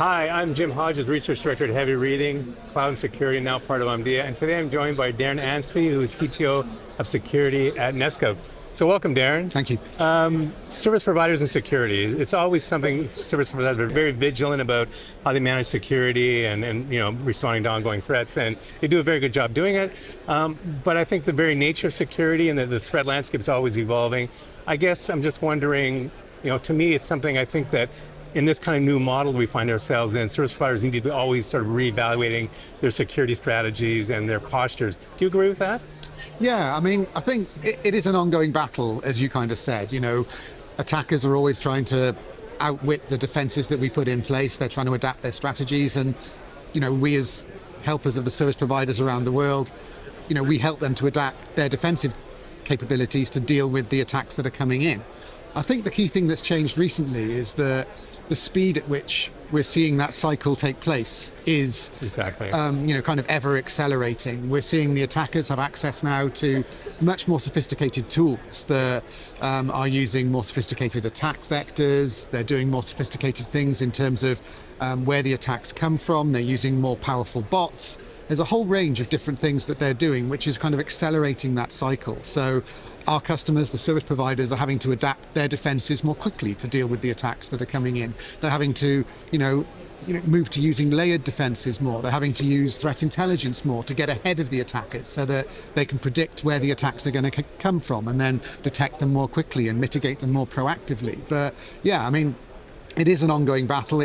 Hi, I'm Jim Hodges, Research Director at Heavy Reading, Cloud and Security, now part of Omdia. And today I'm joined by Darren Anstee, who is CTO of Security at NETSCOUT. So welcome, Darren. Thank you. Service providers and security. It's always something service providers are very vigilant about how they manage security and responding to ongoing threats, and they do a very good job doing it. But I think the very nature of security and the threat landscape is always evolving. I guess I'm just wondering, to me it's something I think that in this kind of new model we find ourselves in, service providers need to be always sort of reevaluating their security strategies and their postures. Do you agree with that? Yeah, I think it is an ongoing battle, as you kind of said. Attackers are always trying to outwit the defenses that we put in place. They're trying to adapt their strategies, and we as helpers of the service providers around the world, we help them to adapt their defensive capabilities to deal with the attacks that are coming in. I think the key thing that's changed recently is the speed at which we're seeing that cycle take place is exactly kind of ever accelerating. We're seeing the attackers have access now to much more sophisticated tools that are using more sophisticated attack vectors. They're doing more sophisticated things in terms of where the attacks come from. They're using more powerful bots. There's a whole range of different things that they're doing, which is kind of accelerating that cycle. So our customers, the service providers, are having to adapt their defenses more quickly to deal with the attacks that are coming in. They're having to, move to using layered defenses more. They're having to use threat intelligence more to get ahead of the attackers so that they can predict where the attacks are going to come from and then detect them more quickly and mitigate them more proactively. But yeah, it is an ongoing battle.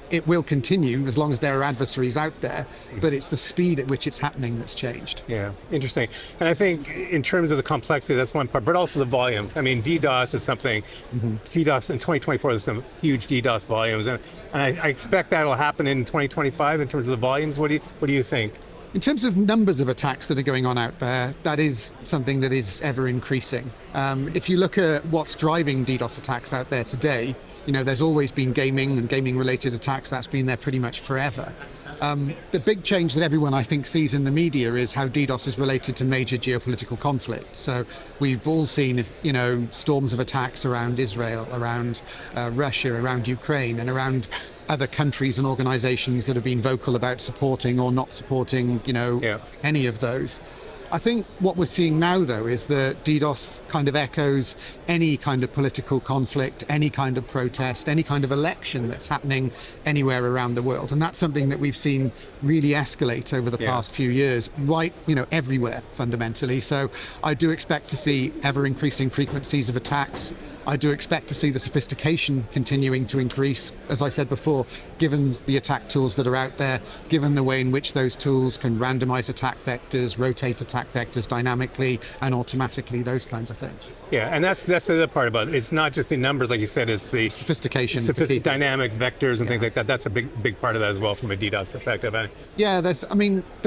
It will continue as long as there are adversaries out there, but it's the speed at which it's happening that's changed. Yeah, interesting. And I think in terms of the complexity, that's one part, but also the volumes. DDoS is something, DDoS in 2024, there's some huge DDoS volumes, and I expect that'll happen in 2025 in terms of the volumes. What do you think? In terms of numbers of attacks that are going on out there, that is something that is ever increasing. If you look at what's driving DDoS attacks out there today, there's always been gaming and gaming-related attacks. That's been there pretty much forever. The big change that everyone, I think, sees in the media is how DDoS is related to major geopolitical conflict. So we've all seen, storms of attacks around Israel, around Russia, around Ukraine, and around other countries and organizations that have been vocal about supporting or not supporting, any of those. I think what we're seeing now, though, is that DDoS kind of echoes any kind of political conflict, any kind of protest, any kind of election that's happening anywhere around the world. And that's something that we've seen really escalate over the past few years, right, everywhere, fundamentally. So I do expect to see ever-increasing frequencies of attacks. I do expect to see the sophistication continuing to increase, as I said before, given the attack tools that are out there, given the way in which those tools can randomize attack vectors, rotate attack vectors dynamically and automatically, those kinds of things. Yeah, and that's the other part about it. It's not just the numbers, like you said, it's the sophistication, dynamic vectors and things like that. That's a big part of that as well from a DDoS perspective. Yeah, the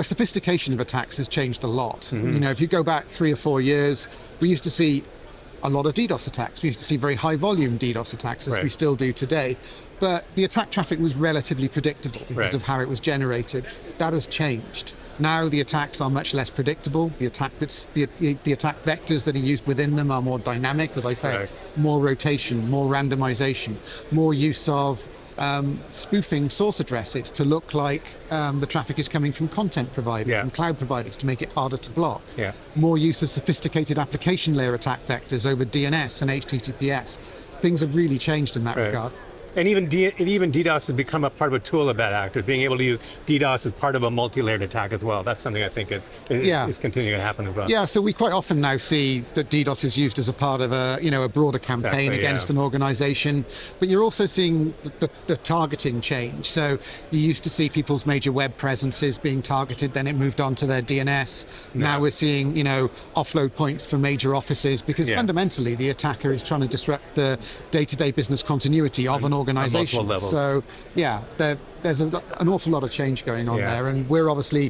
sophistication of attacks has changed a lot. If you go back 3 or 4 years, we used to see a lot of DDoS attacks. We used to see very high volume DDoS attacks, as we still do today. But the attack traffic was relatively predictable because of how it was generated. That has changed. Now the attacks are much less predictable. The attack vectors that are used within them are more dynamic, as I say, more rotation, more randomization, more use of spoofing source addresses to look like the traffic is coming from content providers and cloud providers to make it harder to block. More use of sophisticated application layer attack vectors over DNS and HTTPS. Things have really changed in that regard. And even DDoS has become a part of a tool of bad actors, being able to use DDoS as part of a multi-layered attack as well. That's something I think is continuing to happen as well. Yeah, so we quite often now see that DDoS is used as a part of a broader campaign against an organization, but you're also seeing the targeting change. So you used to see people's major web presences being targeted, then it moved on to their DNS. Now we're seeing, offload points for major offices because fundamentally the attacker is trying to disrupt the day-to-day business continuity of an organization. So there's an awful lot of change going on there, and we're obviously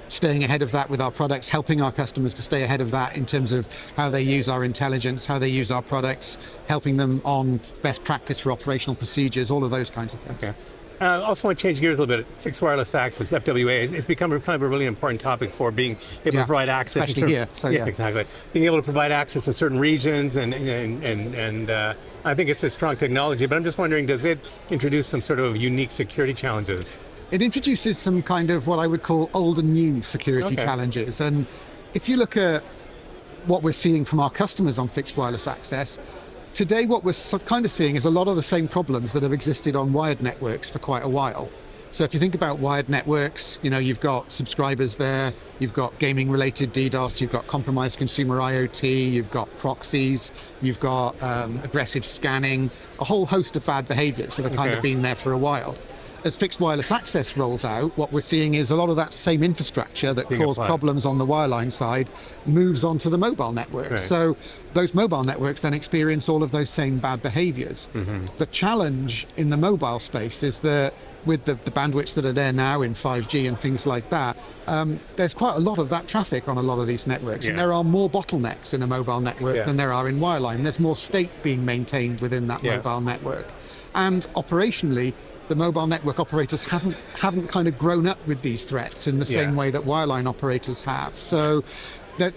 staying ahead of that with our products, helping our customers to stay ahead of that in terms of how they use our intelligence, how they use our products, helping them on best practice for operational procedures, all of those kinds of things. I also want to change gears a little bit. Fixed wireless access, FWA, it's become kind of a really important topic for being able to provide access. Especially here. So, exactly. Being able to provide access to certain regions, and I think it's a strong technology. But I'm just wondering, does it introduce some sort of unique security challenges? It introduces some kind of what I would call old and new security challenges. And if you look at what we're seeing from our customers on fixed wireless access, today what we're kind of seeing is a lot of the same problems that have existed on wired networks for quite a while. So if you think about wired networks, you've got subscribers there, you've got gaming related DDoS, you've got compromised consumer IoT, you've got proxies, you've got aggressive scanning, a whole host of bad behaviors that have kind of been there for a while. As fixed wireless access rolls out, what we're seeing is a lot of that same infrastructure that caused problems on the wireline side moves onto the mobile networks. Right. So those mobile networks then experience all of those same bad behaviors. The challenge in the mobile space is that with the bandwidths that are there now in 5G and things like that, there's quite a lot of that traffic on a lot of these networks. And there are more bottlenecks in a mobile network than there are in wireline. There's more state being maintained within that mobile network. And operationally, the mobile network operators haven't kind of grown up with these threats in the same way that wireline operators have. So that,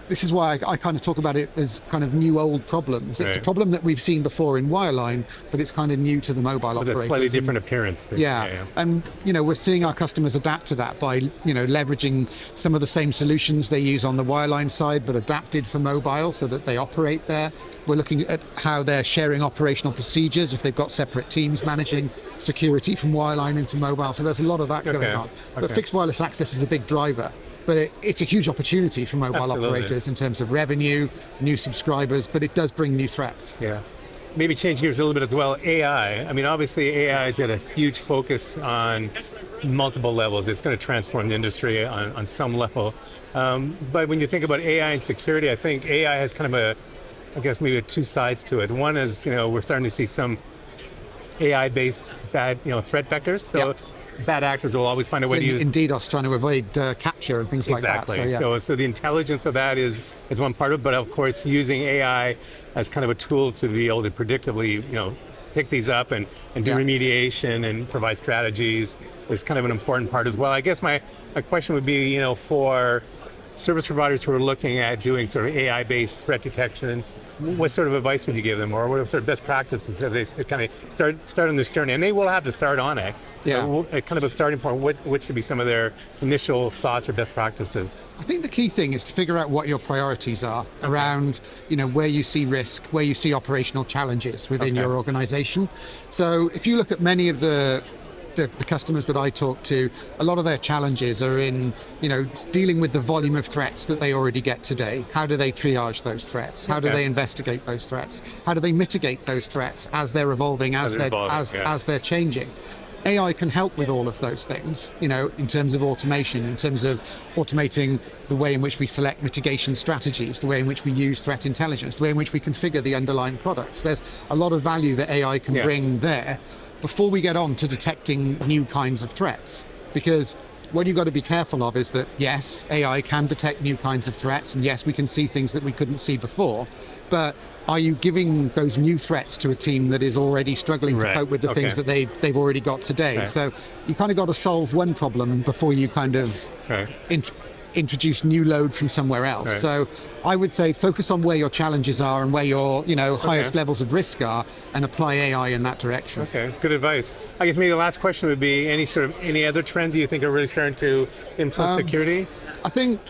this is why I kind of talk about it as kind of new old problems. It's a problem that we've seen before in wireline, but it's kind of new to the mobile operators. With a slightly different appearance. And we're seeing our customers adapt to that by leveraging some of the same solutions they use on the wireline side, but adapted for mobile so that they operate there. We're looking at how they're sharing operational procedures, if they've got separate teams managing security from wireline into mobile. So there's a lot of that going on. But fixed wireless access is a big driver. But it's a huge opportunity for mobile operators in terms of revenue, new subscribers, but it does bring new threats. Yeah. Maybe change gears a little bit as well. AI. I mean, obviously AI has got a huge focus on multiple levels. It's going to transform the industry on some level. But when you think about AI and security, I think AI has kind of maybe two sides to it. One is, we're starting to see some AI-based bad, threat vectors. So bad actors will always find a way to use. In DDoS, trying to avoid capture and things like that. So the intelligence of that is one part of it, but of course using AI as kind of a tool to be able to predictively, pick these up and do remediation and provide strategies is kind of an important part as well. I guess my question would be, for service providers who are looking at doing sort of AI-based threat detection, what sort of advice would you give them, or what sort of best practices as they kind of start on this journey? And they will have to start on it. Kind of a starting point. What should be some of their initial thoughts or best practices? I think the key thing is to figure out what your priorities are around, where you see risk, where you see operational challenges within your organization. So if you look at many of the customers that I talk to, a lot of their challenges are in, dealing with the volume of threats that they already get today. How do they triage those threats? How do they investigate those threats? How do they mitigate those threats as they're evolving, as they're changing? AI can help with all of those things, in terms of automation, in terms of automating the way in which we select mitigation strategies, the way in which we use threat intelligence, the way in which we configure the underlying products. There's a lot of value that AI can bring there before we get on to detecting new kinds of threats. Because what you've got to be careful of is that, yes, AI can detect new kinds of threats, and yes, we can see things that we couldn't see before, but are you giving those new threats to a team that is already struggling to cope with the things that they've already got today? So you kind of got to solve one problem before you kind of introduce new load from somewhere else. So I would say focus on where your challenges are and where your highest levels of risk are, and apply AI in that direction. Okay, that's good advice. I guess maybe the last question would be any other trends you think are really starting to influence security? I think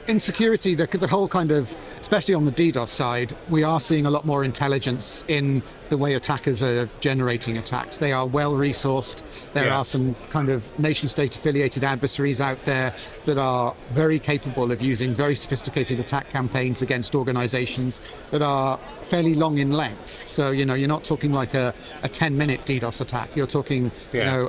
in security, the whole kind of, especially on the DDoS side, we are seeing a lot more intelligence in the way attackers are generating attacks. They are well resourced. There are some kind of nation-state affiliated adversaries out there that are very capable of using very sophisticated attack campaigns against organizations that are fairly long in length. So, you're not talking like a 10-minute DDoS attack. You're talking,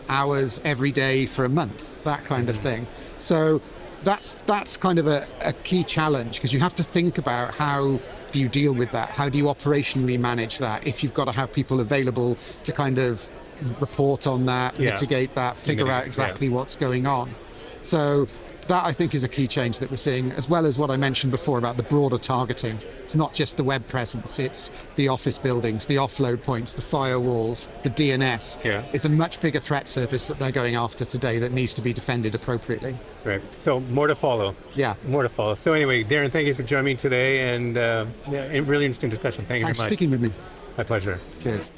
hours every day for a month, that kind of thing. So that's kind of a key challenge, because you have to think about how do you deal with that? How do you operationally manage that if you've got to have people available to kind of report on that, mitigate that, figure out exactly what's going on? So That I think is a key change that we're seeing, as well as what I mentioned before about the broader targeting. It's not just the web presence, it's the office buildings, the offload points, the firewalls, the DNS. Yeah. It's a much bigger threat surface that they're going after today that needs to be defended appropriately. Right. So more to follow. Yeah. More to follow. So anyway, Darren, thank you for joining me today, and really interesting discussion. Thank you Thanks for very much. speaking with me. My pleasure. Cheers.